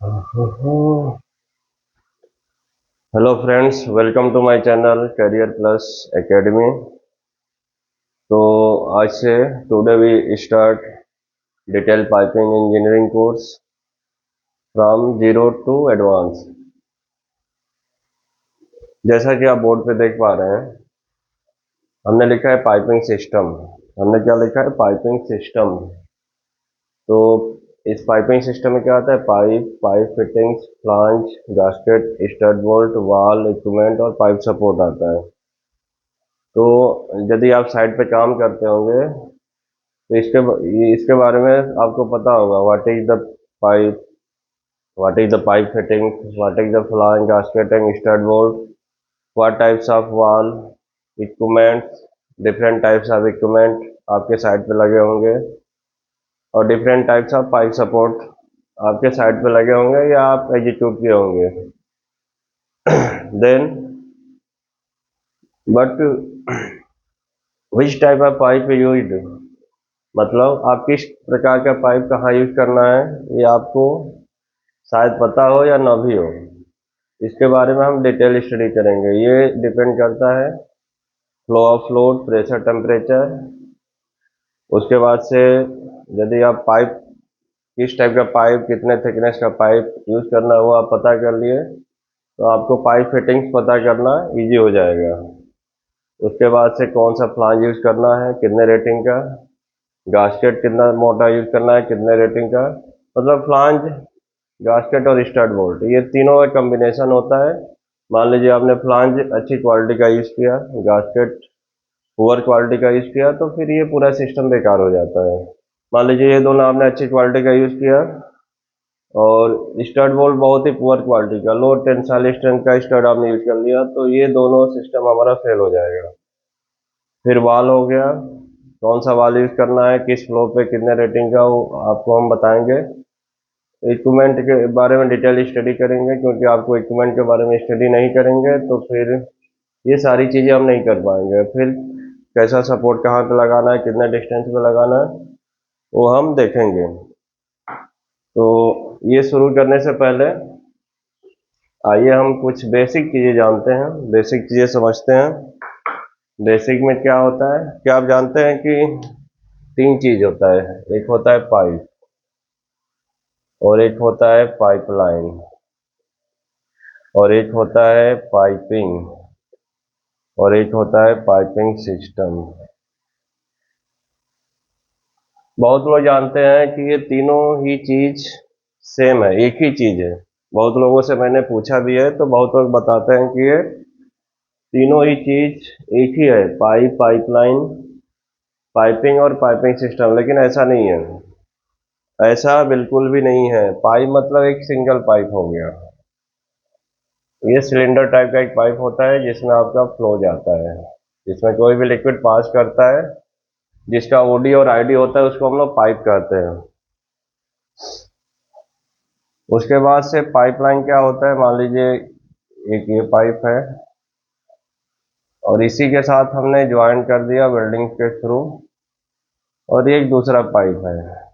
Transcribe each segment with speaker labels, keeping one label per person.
Speaker 1: Hello friends, welcome to my channel career plus academy. तो आज से today we start detail piping engineering course from zero to advance. जैसा कि आप board पे देख पा रहे हैं, हमने लिखा है पाइपिंग सिस्टम। हमने क्या लिखा है? Piping system. तो इस पाइपिंग सिस्टम में क्या आता है? Pipe fittings, flange, gasket, stud bolt, वाल, इक्विपमेंट और पाइप सपोर्ट आता है। तो यदि आप साइट पे काम करते होंगे तो इसके बारे में आपको पता होगा। Pipe what is the pipe fitting, what is the flange, gasket and stud bolt, what types of valve, equipments, different types of equipment आपके साइट पे लगे होंगे, और different types of pipe support आपके साइट पे लगे होंगे या आप एग्जीक्यूट किए होंगे। Then but which type of pipe used, मतलब आप किस प्रकार का पाइप कहाँ यूज करना है, ये आपको शायद पता हो या ना भी हो। इसके बारे में हम डिटेल स्टडी करेंगे। ये डिपेंड करता है flow of fluid, pressure, temperature. उसके बाद से यदि आप पाइप किस टाइप का पाइप, कितने थिकनेस का पाइप यूज करना है वो आप पता कर लिए तो आपको पाइप फिटिंग्स पता करना इजी हो जाएगा। उसके बाद से कौन सा फ्लांज यूज करना है, कितने रेटिंग का, गास्केट कितना मोटा यूज करना है, कितने रेटिंग का, मतलब फ्लांज, गास्केट और स्टड बोल्ट ये तीनों का कॉम्बिनेशन होता है। मान लीजिए आपने फ्लांज अच्छी क्वालिटी का यूज किया, गास्केट पुअर क्वालिटी का यूज किया, तो फिर ये पूरा सिस्टम बेकार हो जाता है। मान लीजिए ये दोनों आपने अच्छी क्वालिटी का यूज किया और स्टड बोल्ट बहुत ही पुअर क्वालिटी का, लो टेंसाइल स्ट्रेंथ का स्टड आपने यूज कर लिया, तो ये दोनों सिस्टम हमारा फेल हो जाएगा। फिर वाल हो गया, कौन सा वाल यूज करना है, किस फ्लो पे, कितने रेटिंग का, वो आपको हम बताएंगे। इक्विपमेंट के बारे में डिटेल स्टडी करेंगे, क्योंकि आपको इक्विपमेंट के बारे में स्टडी नहीं करेंगे तो फिर ये सारी चीज़ें हम नहीं कर पाएंगे। फिर कैसा सपोर्ट कहाँ पे लगाना है, कितने डिस्टेंस पे लगाना है, वो हम देखेंगे। तो ये शुरू करने से पहले आइए हम कुछ बेसिक चीज़ें जानते हैं, बेसिक चीज़ें समझते हैं। बेसिक में क्या होता है? क्या आप जानते हैं कि तीन चीज़ होता है? एक होता है पाइप, और एक होता है पाइपलाइन, और एक होता है पाइपिंग, और एक होता है पाइपिंग सिस्टम। बहुत लोग जानते हैं कि ये तीनों ही चीज सेम है, एक ही चीज है। बहुत लोगों से मैंने पूछा भी है तो बहुत लोग बताते हैं कि ये तीनों ही चीज एक ही है, पाइपलाइन, पाइपिंग और पाइपिंग सिस्टम। लेकिन ऐसा नहीं है, ऐसा बिल्कुल भी नहीं है। पाइप मतलब एक सिंगल पाइप हो गया। ये सिलेंडर टाइप का एक पाइप होता है जिसमें आपका फ्लो जाता है, जिसमें कोई भी लिक्विड पास करता है, जिसका ओडी और आईडी होता है, उसको हम लोग पाइप कहते हैं। उसके बाद से पाइपलाइन क्या होता है? मान लीजिए एक ये पाइप है और इसी के साथ हमने ज्वाइन कर दिया वेल्डिंग के थ्रू, और ये एक दूसरा पाइप है।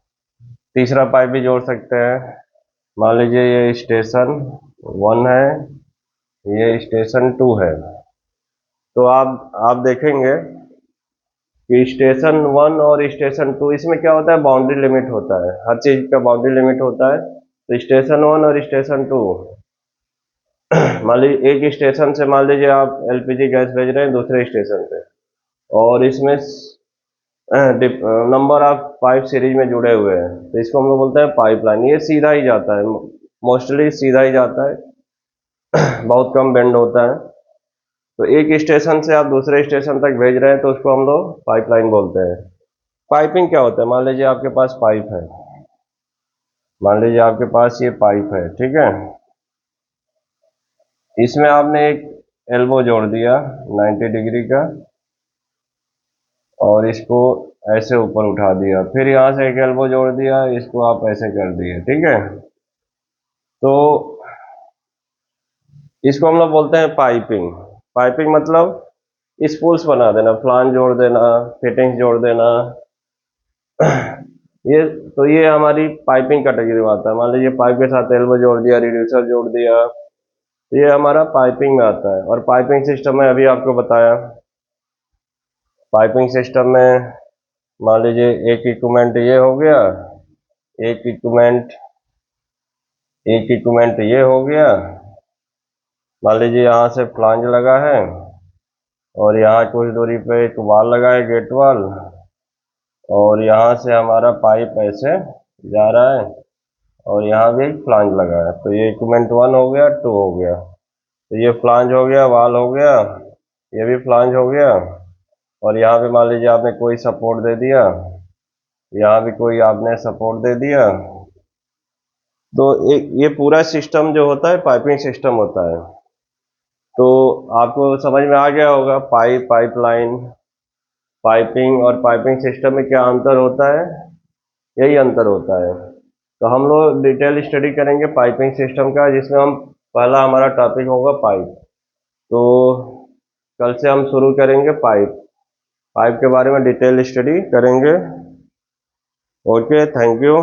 Speaker 1: तीसरा पाइप भी जोड़ सकते हैं। मान लीजिए ये स्टेशन 1 है, ये स्टेशन 2 है। तो आप देखेंगे कि स्टेशन 1 और स्टेशन 2, इसमें क्या होता है? बाउंड्री लिमिट होता है, हर चीज का बाउंड्री लिमिट होता है। तो स्टेशन 1 और स्टेशन 2, मान लीजिए एक स्टेशन से मान लीजिए आप एलपीजी गैस भेज रहे हैं दूसरे स्टेशन पे, और इसमें नंबर ऑफ पाइप सीरीज में जुड़े हुए हैं, तो इसको हम लोग बोलते हैं पाइपलाइन। ये सीधा ही जाता है, मोस्टली सीधा ही जाता है, बहुत कम बेंड होता है। तो एक स्टेशन से आप दूसरे स्टेशन तक भेज रहे हैं तो उसको हम लोग पाइपलाइन बोलते हैं। पाइपिंग क्या होता है? मान लीजिए आपके पास पाइप है, मान लीजिए आपके पास ये पाइप है, ठीक है। इसमें आपने एक एल्बो जोड़ दिया 90 डिग्री का, और इसको ऐसे ऊपर उठा दिया, फिर यहाँ से एक एल्बो जोड़ दिया, इसको आप ऐसे कर दिए, ठीक है। तो इसको हम लोग बोलते हैं पाइपिंग। पाइपिंग मतलब स्पूल्स बना देना, फ्लांज जोड़ देना, फिटिंग्स जोड़ देना, ये हमारी पाइपिंग कैटेगरी में आता है। मान लीजिए पाइप के साथ एल्बो जोड़ दिया, रिड्यूसर जोड़ दिया, तो ये हमारा पाइपिंग में आता है। और पाइपिंग सिस्टम में अभी आपको बताया, पाइपिंग सिस्टम में मान लीजिए एक इक्विपमेंट ये हो गया, एक इक्विपमेंट ये हो गया। मान लीजिए यहाँ से फ्लांज लगा है और यहाँ कुछ दूरी पे एक वाल लगा है, गेट वाल, और यहाँ से हमारा पाइप ऐसे जा रहा है और यहाँ भी एक फ्लांज लगा है। तो ये इक्विपमेंट 1 हो गया, 2 हो गया। तो ये फ्लांज हो गया, वाल हो गया, ये भी फ्लांज हो गया। और यहाँ पे मान लीजिए आपने कोई सपोर्ट दे दिया, यहाँ भी कोई आपने सपोर्ट दे दिया। तो एक ये पूरा सिस्टम जो होता है पाइपिंग सिस्टम होता है। तो आपको समझ में आ गया होगा पाइप, पाइपलाइन, पाइपिंग और पाइपिंग सिस्टम में क्या अंतर होता है, यही अंतर होता है। तो हम लोग डिटेल स्टडी करेंगे पाइपिंग सिस्टम का, जिसमें हम पहला हमारा टॉपिक होगा पाइप। तो कल से हम शुरू करेंगे पाइप के बारे में डिटेल स्टडी करेंगे। Okay, thank you.